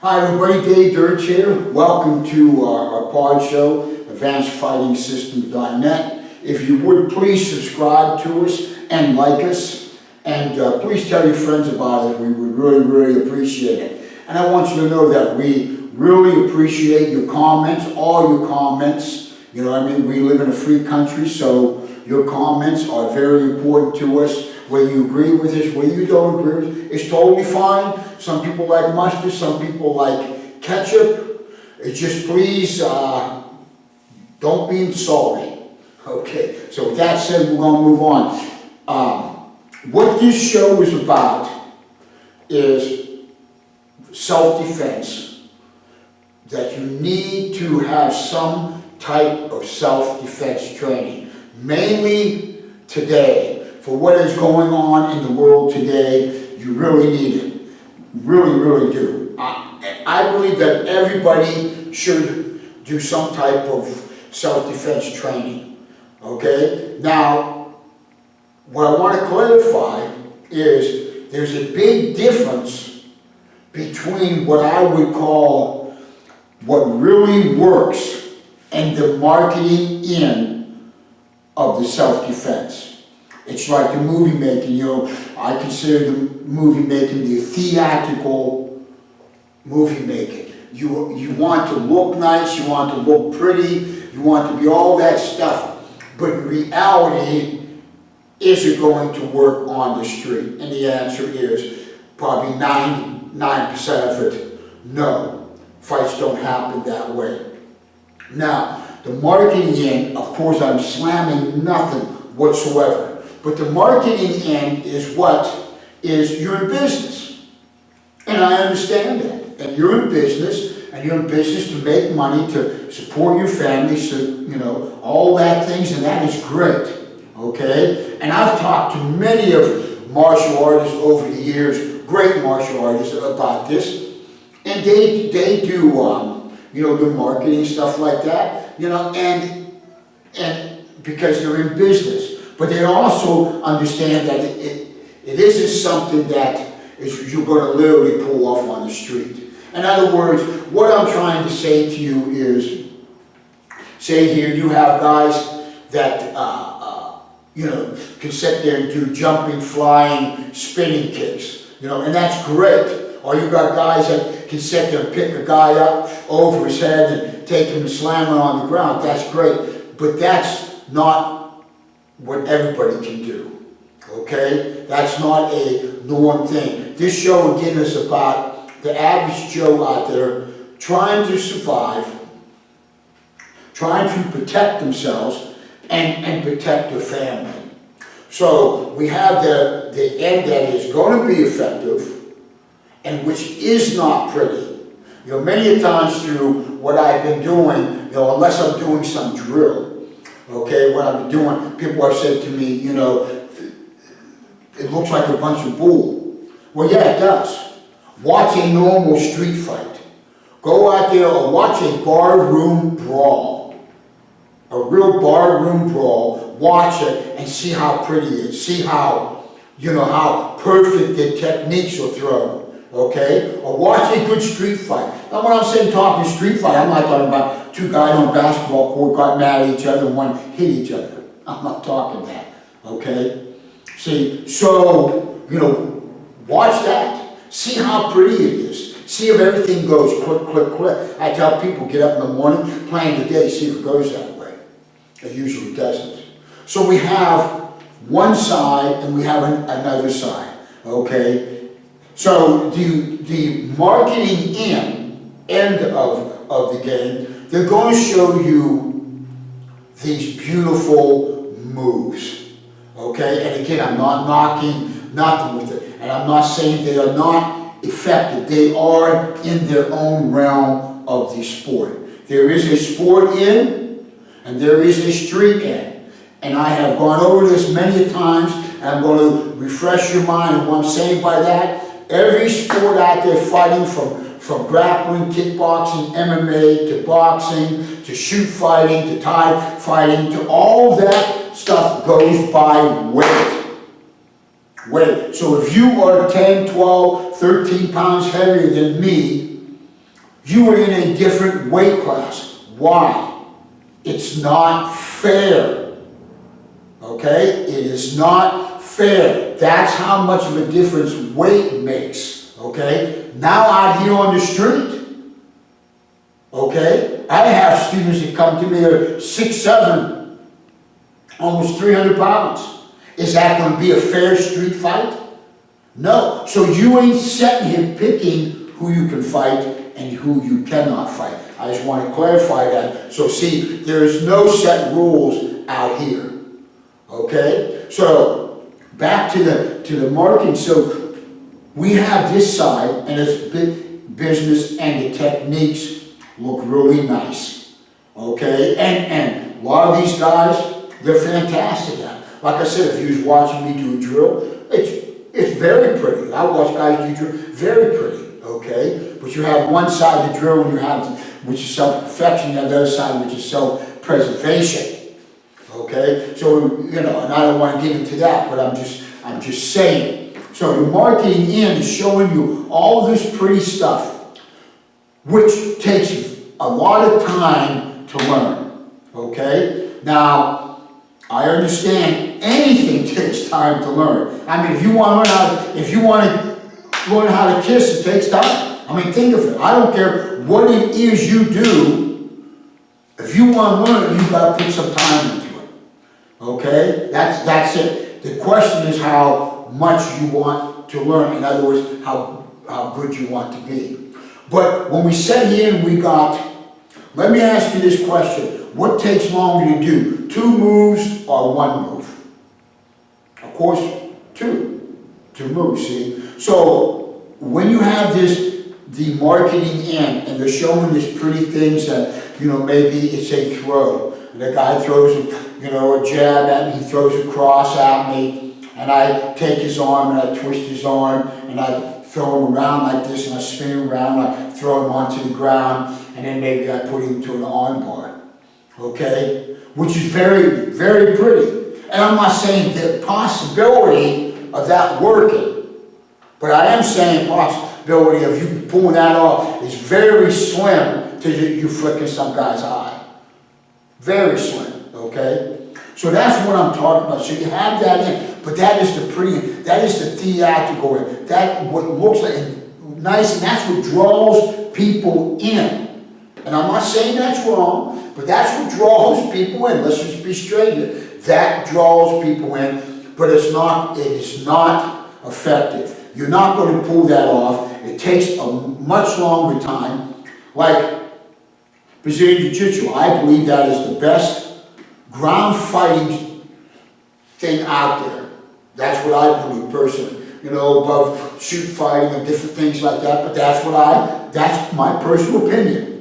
Hi everybody, Dave Dirch here. Welcome to our pod show, AdvancedFightingSystems.net. If you would, please subscribe to us and like us, and please tell your friends about it. We would really appreciate it. And I want you to know that we really appreciate your comments, all your comments. You know what I mean? We live in a free country, so your comments are very important to us. Whether you agree with us, whether you don't agree with us, it's totally fine. Some people like mustard, some people like ketchup. It's just please don't be insulting. Okay, so with that said, we're going to move on. What this show is about is self-defense, that you need to have some type of self-defense training, mainly today. For what is going on in the world today, you really need it. Really do. I believe that everybody should do some type of self-defense training. Okay? Now, what I want to clarify is there's a big difference between what I would call what really works and the marketing in of the self-defense. It's like the movie making, you know, I consider the movie making the theatrical movie making. You want to look nice, you want to look pretty, you want to be all that stuff. But in reality, is it going to work on the street? And the answer is probably 99% of it, no. Fights don't happen that way. Now, the marketing end, of course, I'm slamming nothing whatsoever. But the marketing end is what is you're in business. And I understand that. And you're in business, and you're in business to make money, to support your family, so, you know, all that things, and that is great. Okay? And I've talked to many of martial artists over the years, great martial artists, about this. And they do, you know, the marketing, stuff like that, you know, and because they're in business. But they also understand that it isn't something that you're going to literally pull off on the street. In other words, what I'm trying to say to you is, say here you have guys that, you know, can sit there and do jumping, flying, spinning kicks, you know, and that's great. Or you got guys that can sit there and pick a guy up over his head and take him and slam him on the ground. That's great. But that's not what everybody can do, okay? That's not a norm thing. This show again is about the average Joe out there trying to survive, trying to protect themselves and protect their family. So we have the end that is going to be effective and which is not pretty. You know, many times through what I've been doing, you know, unless I'm doing some drill, okay, what I've been doing, people have said to me, you know, it looks like a bunch of bull. Well, yeah, it does. Watch a normal street fight. Go out there or watch a barroom brawl. A real barroom brawl. Watch it and see how pretty it is. See how, you know, how perfect the techniques are thrown. Okay? Or watch a good street fight. Now when I'm saying talking street fight, I'm not talking about two guys on a basketball court got mad at each other and one hit each other. I'm not talking that. Okay? See, so, you know, watch that. See how pretty it is. See if everything goes click. I tell people, get up in the morning, plan the day, see if it goes that way. It usually doesn't. So we have one side and we have another side. Okay? So the marketing end of the game, they're going to show you these beautiful moves. Okay? And again, I'm not knocking nothing with it. And I'm not saying they are not effective. They are in their own realm of the sport. There is a sport end and there is a street end. And I have gone over this many times, and I'm going to refresh your mind. And what I'm saying by that, every sport out there fighting from grappling, kickboxing, MMA, to boxing, to shoot fighting, to Thai fighting, to all that stuff goes by weight. Weight. So if you are 10, 12, 13 pounds heavier than me, You are in a different weight class. Why? It's not fair. Okay? It is not fair. That's how much of a difference weight makes. Okay? Now out here on the street, okay, I have students that come to me that are 6'7", almost 300 pounds. Is that going to be a fair street fight? No. So you ain't sitting here picking who you can fight and who you cannot fight. I just want to clarify that. So see, there's no set rules out here. Okay? So back to the marketing. So we have this side, and it's big business, and the techniques look really nice. Okay? And a lot of these guys, they're fantastic at it. Like I said, if you was watching me do a drill, it's very pretty. I watch guys do drill, very pretty, okay? But you have one side of the drill, and you have, which is self-perfection, and the other side, which is self-preservation, okay? So, you know, and I don't want to get into that, but I'm just saying. So the marketing end is showing you all this pretty stuff, which takes a lot of time to learn, okay? Now, I understand anything takes time to learn. I mean, if you want to learn how to kiss, it takes time. I mean, think of it. I don't care what it is you do. If you want to learn it, you've got to put some time into it. Okay? That's it. The question is how much you want to learn. In other words, how good you want to be. But when we sit here and let me ask you this question. What takes longer to do? 2 moves or 1 move? Of course, 2 moves, see? So, when you have the marketing end, and they're showing these pretty things that, you know, maybe it's a throw. The guy throws, you know, a jab at me, he throws a cross at me, and I take his arm and I twist his arm, and I throw him around like this, and I spin him around, and I throw him onto the ground, and then maybe I put him to an arm bar. Okay? Which is very, very pretty. And I'm not saying the possibility of that working, but I am saying possibility of you pulling that off is very slim to you flicking some guy's eye. Very slim, okay? So that's what I'm talking about. So you have that in, but that is the theatrical in. That what looks like nice, and that's what draws people in. And I'm not saying that's wrong, but that's what draws people in. Let's just be straight here. That draws people in, but it is not effective. You're not going to pull that off. It takes a much longer time. Like Brazilian Jiu-Jitsu, I believe that is the best ground fighting thing out there. That's what I believe personally. You know, above shoot fighting and different things like that, but that's my personal opinion.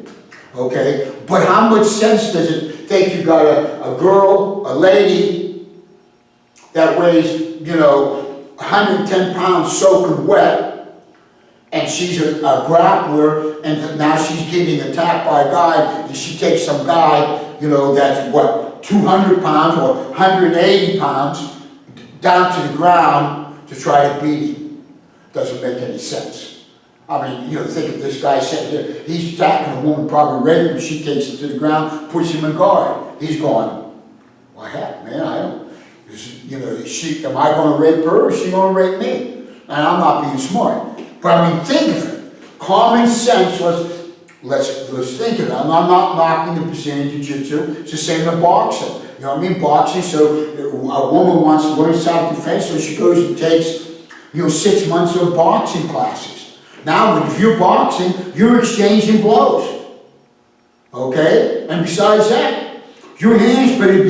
Okay, but how much sense does it take? You got a girl, a lady that weighs, you know, 110 pounds soaking wet, and she's a grappler, and now she's getting attacked by a guy, and she takes some guy, you know, that's what, 200 pounds or 180 pounds down to the ground to try to beat him. Doesn't make any sense. I mean, you know, think of this guy sitting here, he's attacking a woman, probably raping her, she takes him to the ground, puts him in guard. He's going, well, heck, man, I don't, you know, am I going to rape her or is she going to rape me? And I'm not being smart. But I mean, think of it. Common sense, let's think of it. I'm not knocking the Brazilian Jiu-Jitsu. It's the same in boxing. You know what I mean? Boxing, so a woman wants to learn self-defense, so she goes and takes, you know, 6 months of boxing classes. Now, if you're boxing, you're exchanging blows, okay? And besides that, your hands better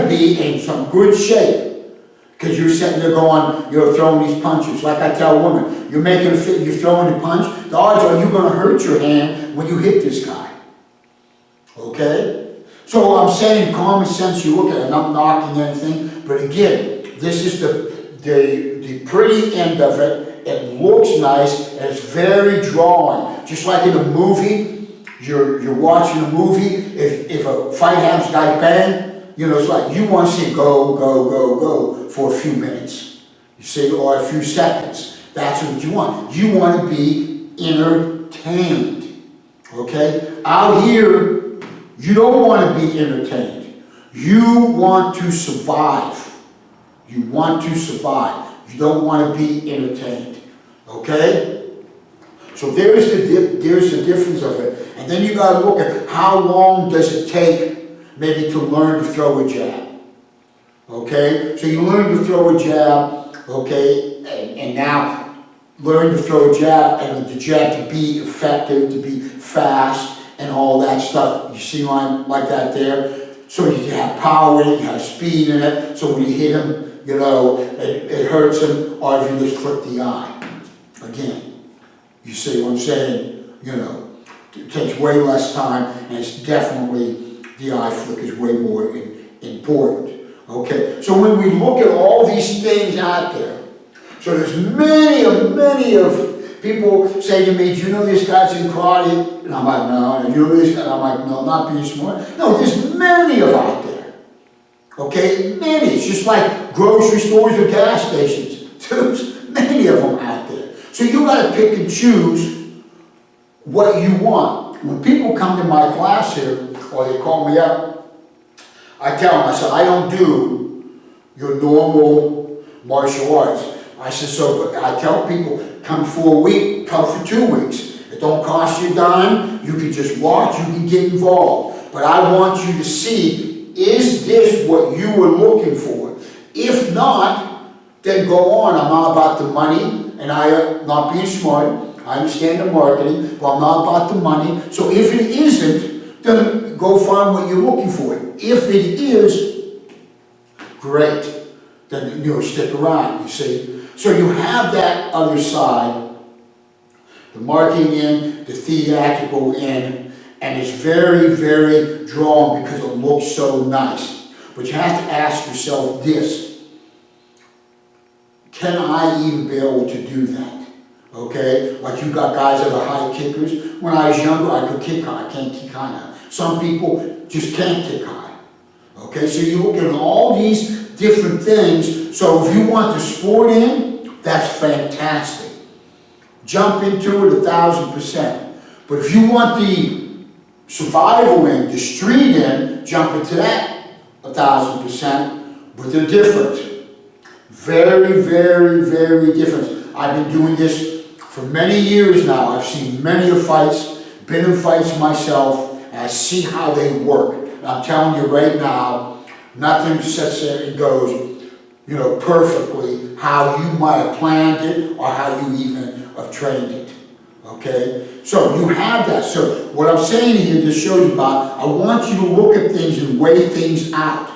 be in some good shape, because you're sitting there going, you're throwing these punches. Like I tell women, you're making a fit, you're throwing a punch. The odds are you're going to hurt your hand when you hit this guy, okay? So I'm saying common sense, you look at it, and I'm not knocking anything, but again, this is the pretty end of it. It looks nice, and it's very drawing. Just like in a movie, you're watching a movie, if a fight happens, guy bang, you know, it's like you want to see it go for a few minutes, you see, or a few seconds. That's what you want. You want to be entertained. Okay? Out here, you don't want to be entertained. You want to survive. You want to survive. You don't want to be entertained. Okay? So there's the difference of it. And then you got to look at how long does it take maybe to learn to throw a jab. Okay? So you learn to throw a jab, okay, and now learn to throw a jab, and the jab to be effective, to be fast, and all that stuff. You see line like that there? So you have power in it, you have speed in it, so when you hit him, you know, it hurts him, or if you just flick the eye. Again, you see what I'm saying? You know, it takes way less time, and it's definitely, the eye flick is way more important. Okay, so when we look at all these things out there, so there's many of people say to me, do you know this guy's in karate? And I'm like, no. And you know this guy? I'm like, no, not being smart. No, there's many of out there. Okay, many. It's just like grocery stores or gas stations. There's many of them out there. So you got to pick and choose what you want. When people come to my class here, or they call me up, I tell them, I said, I don't do your normal martial arts. I said, so I tell people, come for a week, come for 2 weeks. It don't cost you a dime. You can just watch, you can get involved. But I want you to see, is this what you were looking for? If not, then go on. I'm not about the money, and I'm not being smart. I understand the marketing, but I'm not about the money. So if it isn't, then go find what you're looking for. If it is, great. Then you'll stick around, you see. So you have that other side, the marketing in, the theatrical in, and it's very, very drawn because it looks so nice. But you have to ask yourself this, can I even be able to do that? Okay, like you got guys that are high kickers. When I was younger, I could kick high. I can't kick high now. Some people just can't kick high. Okay, so you look at all these different things. So if you want the sport in, that's fantastic. Jump into it 1,000%. But if you want the survival in, the street in, jump into that 1,000%. But they're different. Very, very, very different. I've been doing this for many years now. I've seen many of fights, been in fights myself, and I see how they work. And I'm telling you right now, nothing sits there and goes, you know, perfectly how you might have planned it or how you even have trained it. Okay? So you have that. So what I'm saying here, this shows you about, I want you to look at things and weigh things out.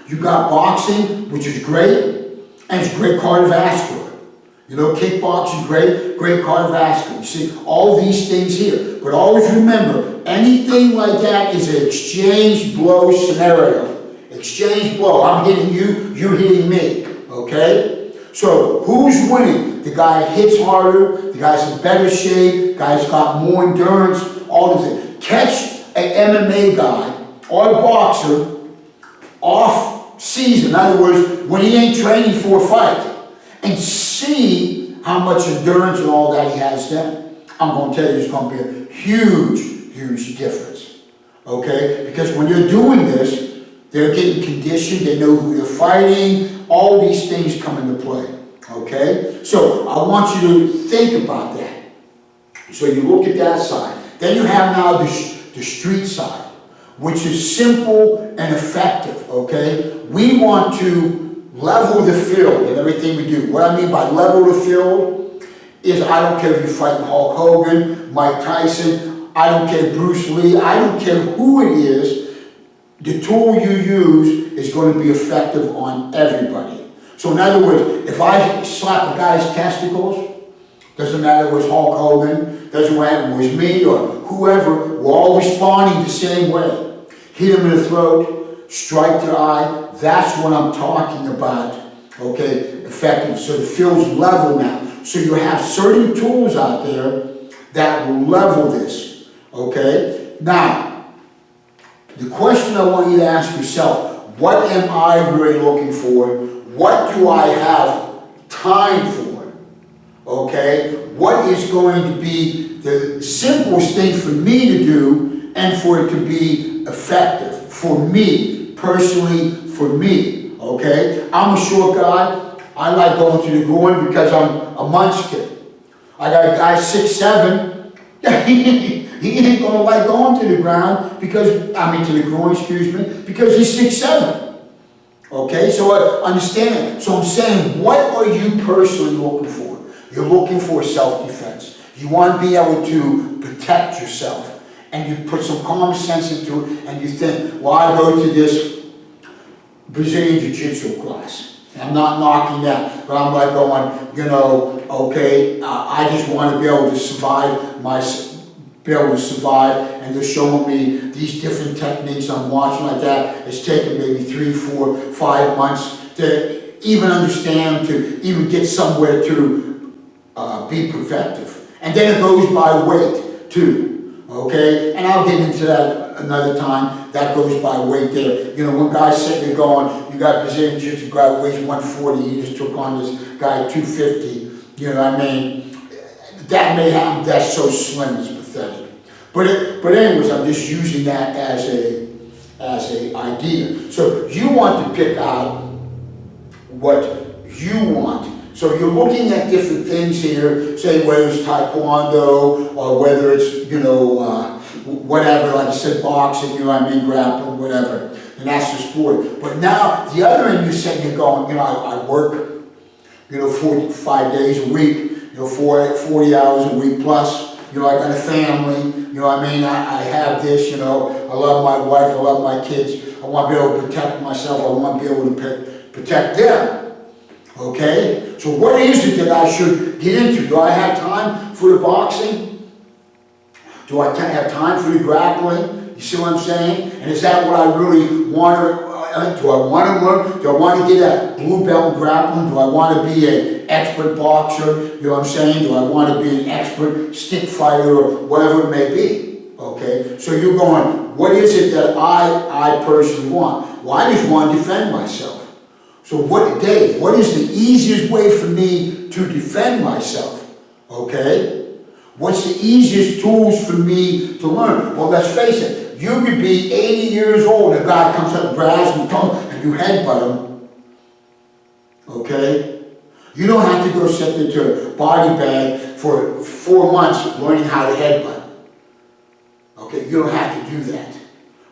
You got boxing, which is great, and it's great cardiovascular. You know, kickboxing, great cardiovascular. You see, all these things here. But always remember, anything like that is an exchange blow scenario. Exchange blow. I'm hitting you, you're hitting me. Okay? So, who's winning? The guy hits harder, the guy's in better shape, the guy's got more endurance, all the things. Catch an MMA guy or a boxer off season. In other words, when he ain't training for a fight. And see how much endurance and all that he has then. I'm going to tell you it's going to be a huge, huge difference. Okay? Because when they're doing this, they're getting conditioned, they know who they're fighting, all these things come into play. Okay? So I want you to think about that. So you look at that side. Then you have now the street side, which is simple and effective. Okay? We want to level the field in everything we do. What I mean by level the field is I don't care if you're fighting Hulk Hogan, Mike Tyson, I don't care Bruce Lee, I don't care who it is, the tool you use is going to be effective on everybody. So in other words, if I slap a guy's testicles, doesn't matter if it was Hulk Hogan, doesn't matter if it was me or whoever, we're all responding the same way. Hit him in the throat, strike their eye. That's what I'm talking about, okay, effective. So the field's level now. So you have certain tools out there that will level this, okay? Now, the question I want you to ask yourself, what am I really looking for? What do I have time for? Okay? What is going to be the simplest thing for me to do and for it to be effective? For me, personally, for me. Okay? I'm a short guy. I like going to the groin because I'm a munchkin. I got a guy 6'7". He ain't gonna like going to the ground because, to the groin, excuse me, because he's 6'7". Okay, so I understand. So I'm saying, what are you personally looking for? You're looking for self-defense. You want to be able to protect yourself. And you put some common sense into it, and you think, well, I go to this Brazilian Jiu-Jitsu class. I'm not knocking that, but I'm like going, okay, I just want to be able to survive and they're showing me these different techniques I'm watching like that. It's taken maybe 3, 4, 5 months to even understand, to even get somewhere to be effective. And then it goes by weight too, okay? And I'll get into that another time. That goes by weight there. When guys sitting there going, you got Brazilian Jiu-Jitsu guy weighs 140, he just took on this guy 250, that may happen, that's so slim, it's pathetic. But anyways, I'm just using that as a idea. So you want to pick out what you want. So you're looking at different things here, say whether it's taekwondo or whether it's, whatever, like I said, boxing, grappling, whatever. And that's the sport. But now, the other end, you're going, I work, 5 days a week, 40 hours a week plus, I got a family, I have this, I love my wife, I love my kids, I want to be able to protect myself, I want to be able to protect them, okay? So what is it that I should get into? Do I have time for the boxing? Do I have time for the grappling? You see what I'm saying? And is that what I really want to, do I want to learn? Do I want to get a blue belt in grappling? Do I want to be an expert boxer? You know what I'm saying? Do I want to be an expert stick fighter or whatever it may be? Okay? So you're going, what is it that I personally want? Well, I just want to defend myself. So Dave, what is the easiest way for me to defend myself? Okay? What's the easiest tools for me to learn? Well, let's face it. You could be 80 years old, and a guy comes up and grabs me, and you headbutt him. Okay? You don't have to go sit into a body bag for 4 months learning how to headbutt. Okay? You don't have to do that.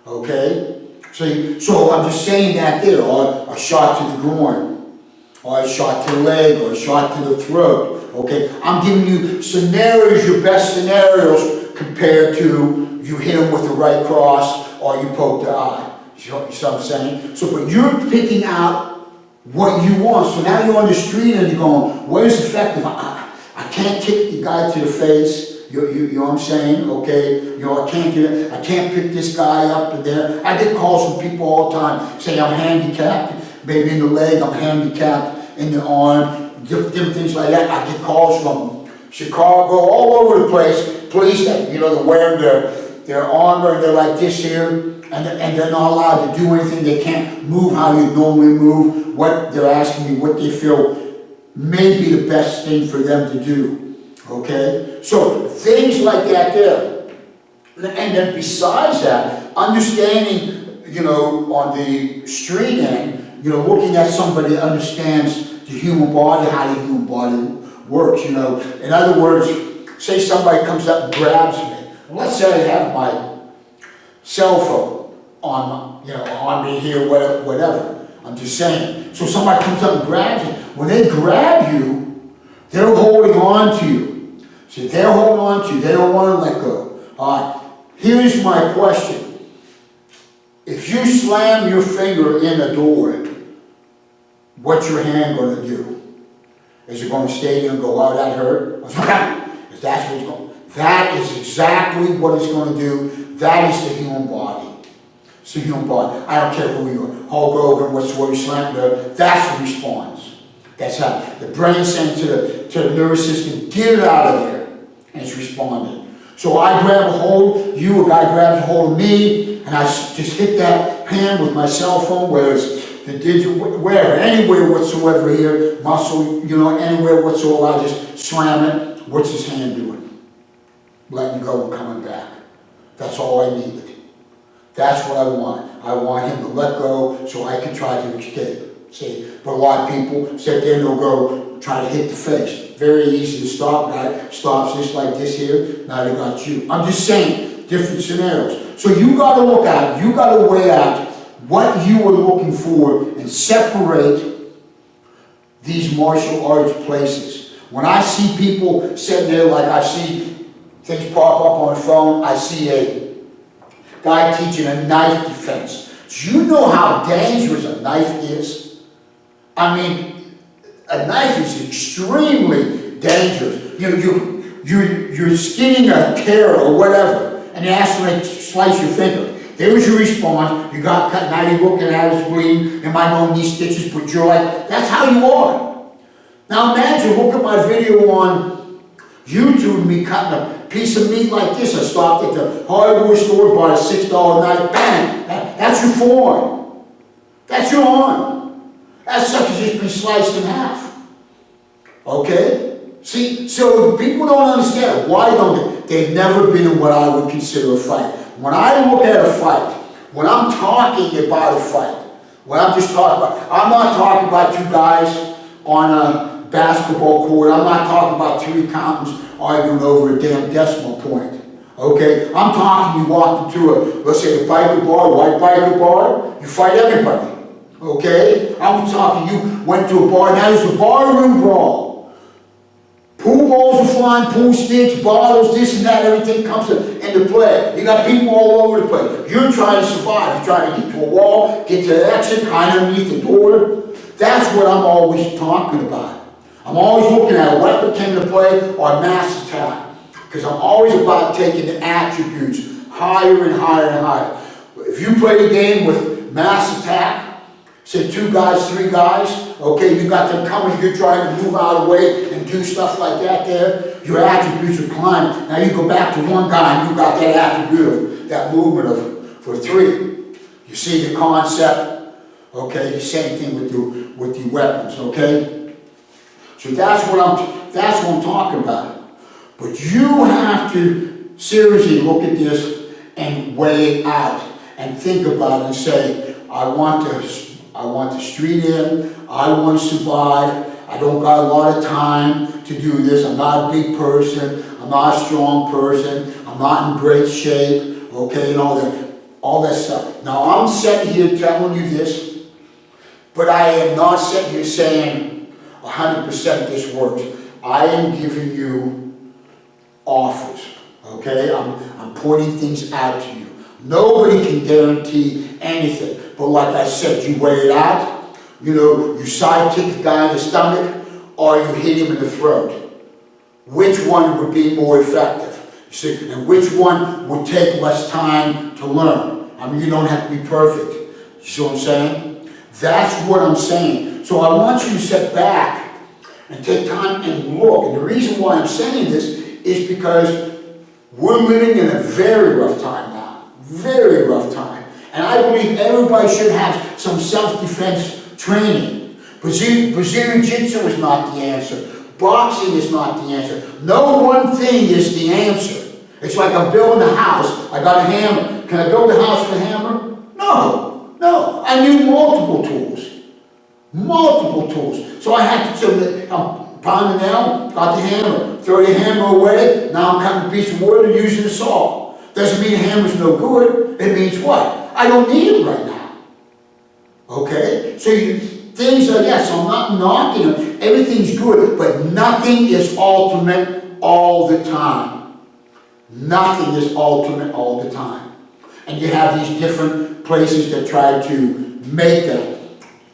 Okay? So I'm just saying that there, or a shot to the groin, or a shot to the leg, or a shot to the throat. Okay? I'm giving you scenarios, your best scenarios, compared to you hit him with the right cross or you poke the eye. You know what I'm saying? So, but you're picking out what you want. So now you're on the street and you're going, what is effective? I can't kick the guy to the face. You know what I'm saying? Okay? I can't do it. I can't pick this guy up and there. I get calls from people all the time saying I'm handicapped, maybe in the leg, I'm handicapped in the arm, different things like that. I get calls from Chicago, all over the place. Police that, they're wearing their armor and they're like this here, and they're not allowed to do anything. They can't move how you normally move. What they're asking me, what they feel may be the best thing for them to do. Okay? So things like that there. And then besides that, understanding, on the street end, looking at somebody that understands the human body, how the human body works, In other words, say somebody comes up and grabs me. Let's say I have my cell phone on me here, whatever. I'm just saying. So somebody comes up and grabs you. When they grab you, they're holding on to you. So they're holding on to you. They don't want to let go. All right. Here's my question. If you slam your finger in a door, what's your hand going to do? Is it going to stay there and go, oh, that hurt? If that's what's going to That is exactly what it's going to do. That is the human body. It's the human body. I don't care who you are. Hulk Hogan, whatsoever you slam there, that's what responds. That's how the brain sends to the nervous system, get it out of there. And it's responding. So I grab a hold, a guy grabs a hold of me, and I just hit that hand with my cell phone, whether it's the digital, wherever, anywhere whatsoever here, muscle, you know, anywhere whatsoever, I just slam it. What's his hand doing? Letting go and coming back. That's all I needed. That's what I want. I want him to let go so I can try to escape. See, but a lot of people sit there and they'll go try to hit the face. Very easy to stop. Guy stops just like this here. Now they got you. I'm just saying, different scenarios. So you got to look at, you got to weigh out what you are looking for and separate these martial arts places. When I see people sitting there, like I see things pop up on the phone, I see a guy teaching a knife defense. Do you know how dangerous a knife is? I mean, a knife is extremely dangerous. You're skinning a carrot or whatever, and they ask you to slice your finger. There was your response. You got cut, now you're looking at it, bleeding, am I knowing these stitches, but you're like, that's how you are. Now imagine, look at my video on YouTube, me cutting a piece of meat like this. I stopped at the hardware store, bought a $6 knife, bang, that's your forearm. That's your arm. That sucker's just been sliced in half. Okay? See, so people don't understand. Why don't they? They've never been in what I would consider a fight. When I look at a fight, when I'm talking about a fight, when I'm just talking about, I'm not talking about two guys on a basketball court. I'm not talking about two accountants arguing over a damn decimal point. Okay? I'm talking, you walk into a, let's say a biker bar, white biker bar, you fight everybody. Okay? I'm talking, you went to a bar, now there's a barroom brawl. Pool balls are flying, pool sticks, bottles, this and that, everything comes into play. You got people all over the place. You're trying to survive. You're trying to get to a wall, get to the exit, hide underneath the door. That's what I'm always talking about. I'm always looking at what came into play or mass attack. Because I'm always about taking the attributes higher and higher and higher. If you play the game with mass attack, say 2 guys, 3 guys, okay, you got them coming, you're trying to move out of the way and do stuff like that there, your attributes are climbing. Now you go back to 1 guy and you got that attribute of, that movement of, for 3. You see the concept? Okay, the same thing with the weapons, okay? So that's what I'm talking about. But you have to seriously look at this and weigh it out and think about it and say, I want the street in, I want to survive, I don't got a lot of time to do this, I'm not a big person, I'm not a strong person, I'm not in great shape, okay, and all that stuff. Now I'm sitting here telling you this, but I am not sitting here saying 100% this works. I am giving you offers, okay? I'm pointing things out to you. Nobody can guarantee anything. But like I said, you weigh it out, you know, you sidekick the guy in the stomach or you hit him in the throat. Which one would be more effective? You see, and which one would take less time to learn? I mean, you don't have to be perfect. You see what I'm saying? That's what I'm saying. So I want you to sit back and take time and look. And the reason why I'm saying this is because we're living in a very rough time now. Very rough time. And I believe everybody should have some self-defense training. Brazilian Jiu-Jitsu is not the answer. Boxing is not the answer. No one thing is the answer. It's like I'm building a house. I got a hammer. Can I build a house with a hammer? No. No. I need multiple tools. Multiple tools. So I had to, pound the nail, got the hammer. Throw the hammer away. Now I'm cutting a piece of wood and using a saw. Doesn't mean the hammer's no good. It means what? I don't need it right now. Okay? So things like that. So I'm not knocking them. Everything's good, but nothing is ultimate all the time. Nothing is ultimate all the time. And you have these different places that try to make that.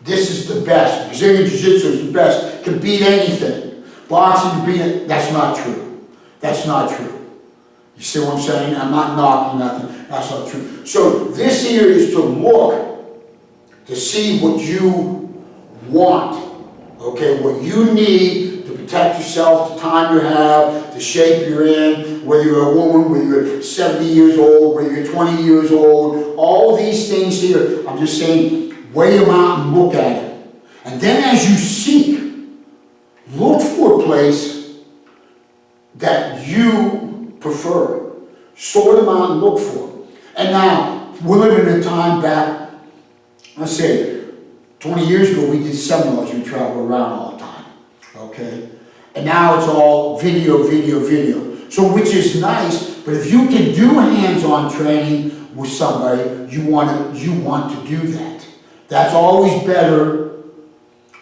This is the best. Brazilian Jiu-Jitsu is the best. Can beat anything. Boxing can beat it. That's not true. That's not true. You see what I'm saying? I'm not knocking nothing. That's not true. So this here is to look to see what you want. Okay, what you need to protect yourself, the time you have, the shape you're in, whether you're a woman, whether you're 70 years old, whether you're 20 years old, all these things here. I'm just saying, weigh them out and look at it. And then as you seek, look for a place that you prefer. Sort them out and look for them. And now, we're living in a time back, let's say, 20 years ago, we did seminars, we traveled around all the time, okay? And now it's all video, video, video. So, which is nice, but if you can do hands-on training with somebody, you want to do that. That's always better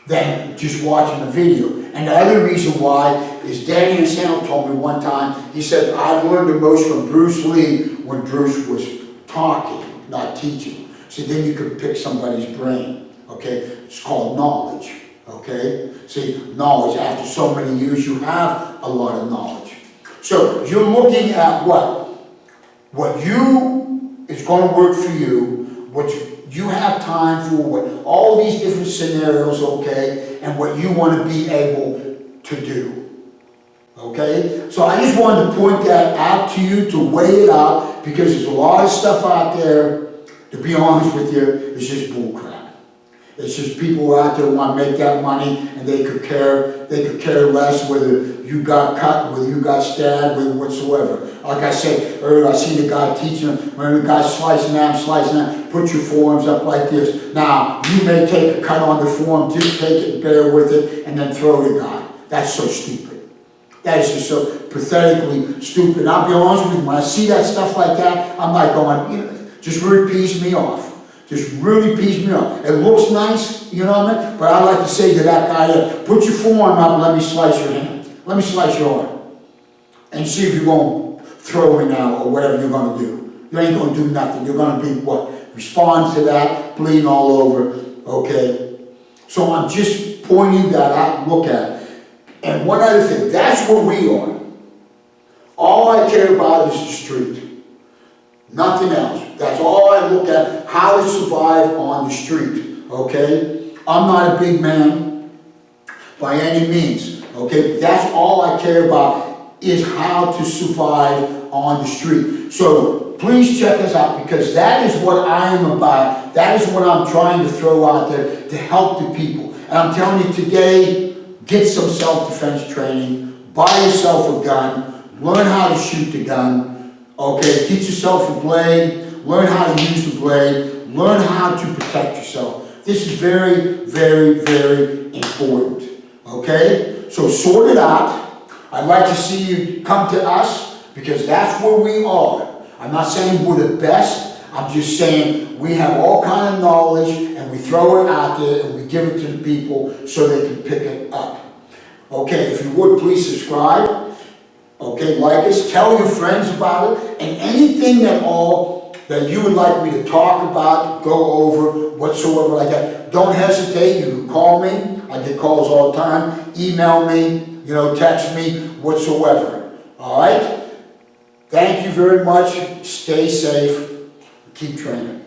than just watching a video. And the other reason why is Danny Insano told me one time, he said, I've learned the most from Bruce Lee when Bruce was talking, not teaching. So then you could pick somebody's brain, okay? It's called knowledge, okay? See, knowledge, after so many years, you have a lot of knowledge. So you're looking at what is going to work for you, what you have time for, what all these different scenarios, okay, and what you want to be able to do. Okay? So I just wanted to point that out to you, to weigh it out, because there's a lot of stuff out there, to be honest with you, it's just bullcrap. It's just people who are out there who want to make that money, and they could care less whether you got cut, whether you got stabbed, whether whatsoever. Like I said earlier, I seen the guy teaching, when the guy's slicing that, put your forearms up like this. Now, you may take a cut on the forearm, just take it and bear with it, and then throw the guy. That's so stupid. That is just so pathetically stupid. And I'll be honest with you, when I see that stuff like that, I'm like going, just really pees me off. Just really pees me off. It looks nice, you know what I mean? But I like to say to that guy, put your forearm up and let me slice your hand. Let me slice your arm. And see if you're going to throw me now or whatever you're going to do. You ain't going to do nothing. You're going to be what? Respond to that, bleeding all over, okay? So I'm just pointing that out and look at it. And one other thing, that's where we are. All I care about is the street. Nothing else. That's all I look at, how to survive on the street, okay? I'm not a big man by any means, okay? But that's all I care about is how to survive on the street. So please check us out, because that is what I am about. That is what I'm trying to throw out there to help the people. And I'm telling you today, get some self-defense training, buy yourself a gun, learn how to shoot the gun, okay, get yourself a blade, learn how to use the blade, learn how to protect yourself. This is very, very, very important, okay? So sort it out. I'd like to see you come to us, because that's where we are. I'm not saying we're the best. I'm just saying we have all kind of knowledge, and we throw it out there, and we give it to the people so they can pick it up. Okay, if you would, please subscribe. Okay, like us, tell your friends about it, and anything at all that you would like me to talk about, go over, whatsoever like that, don't hesitate. You can call me. I get calls all the time. Email me, text me, whatsoever. All right? Thank you very much. Stay safe. Keep training.